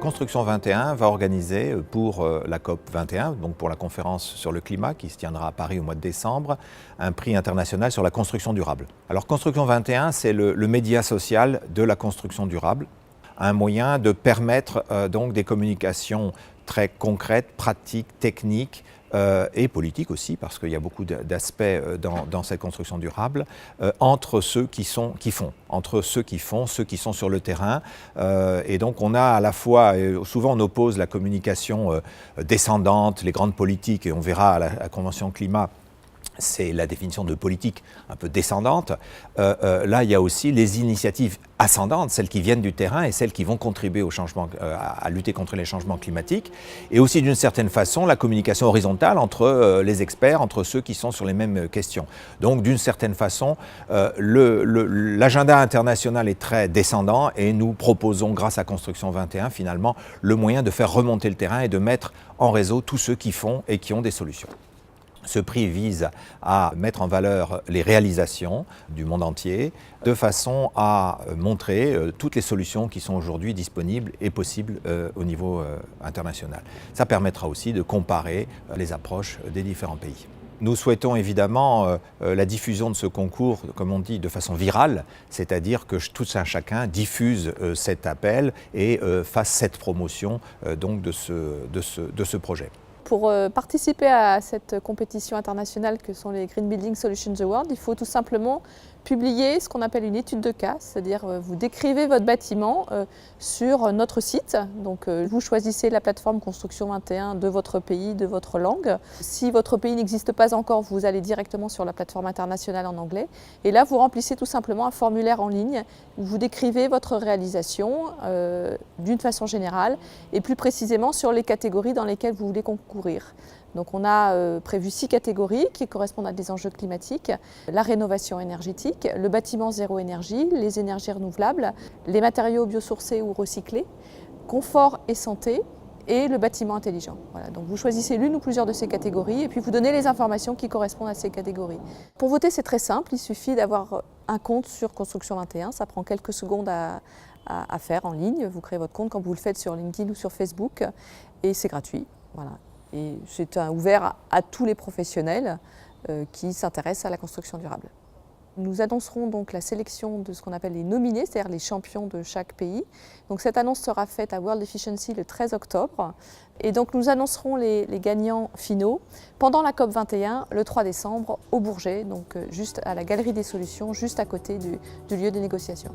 Construction 21 va organiser pour la COP 21, donc pour la conférence sur le climat qui se tiendra à Paris au mois de décembre, un prix international sur la construction durable. Alors Construction 21, c'est le média social de la construction durable, un moyen de permettre donc des communications très concrètes, pratiques, techniques, et politique aussi, parce qu'il y a beaucoup d'aspects dans cette construction durable, entre ceux qui font, entre ceux qui font, ceux qui sont sur le terrain. Et donc on a à la fois, souvent on oppose la communication descendante, les grandes politiques, et on verra à la Convention climat, c'est la définition de politique un peu descendante. Là, il y a aussi les initiatives ascendantes, celles qui viennent du terrain et celles qui vont contribuer au changement, à lutter contre les changements climatiques. Et aussi, d'une certaine façon, la communication horizontale entre les experts, entre ceux qui sont sur les mêmes questions. Donc, d'une certaine façon, l'agenda international est très descendant et nous proposons, grâce à Construction 21, finalement, le moyen de faire remonter le terrain et de mettre en réseau tous ceux qui font et qui ont des solutions. Ce prix vise à mettre en valeur les réalisations du monde entier de façon à montrer toutes les solutions qui sont aujourd'hui disponibles et possibles au niveau international. Ça permettra aussi de comparer les approches des différents pays. Nous souhaitons évidemment la diffusion de ce concours, comme on dit, de façon virale, c'est-à-dire que tout un chacun diffuse cet appel et fasse cette promotion donc de ce projet. Pour participer à cette compétition internationale que sont les Green Building Solutions Awards, il faut tout simplement publier ce qu'on appelle une étude de cas, c'est-à-dire vous décrivez votre bâtiment sur notre site. Donc vous choisissez la plateforme Construction 21 de votre pays, de votre langue. Si votre pays n'existe pas encore, vous allez directement sur la plateforme internationale en anglais. Et là, vous remplissez tout simplement un formulaire en ligne où vous décrivez votre réalisation d'une façon générale et plus précisément sur les catégories dans lesquelles vous voulez concourir. Donc on a prévu 6 catégories qui correspondent à des enjeux climatiques, la rénovation énergétique, le bâtiment zéro énergie, les énergies renouvelables, les matériaux biosourcés ou recyclés, confort et santé et le bâtiment intelligent. Voilà, donc vous choisissez l'une ou plusieurs de ces catégories et puis vous donnez les informations qui correspondent à ces catégories. Pour voter, c'est très simple, il suffit d'avoir un compte sur Construction 21, ça prend quelques secondes à faire en ligne. Vous créez votre compte quand vous le faites sur LinkedIn ou sur Facebook et c'est gratuit. Voilà. Et c'est ouvert à tous les professionnels qui s'intéressent à la construction durable. Nous annoncerons donc la sélection de ce qu'on appelle les nominés, c'est-à-dire les champions de chaque pays. Donc cette annonce sera faite à World Efficiency le 13 octobre. Et donc nous annoncerons les gagnants finaux pendant la COP 21 le 3 décembre au Bourget, donc juste à la Galerie des Solutions, juste à côté du lieu des négociations.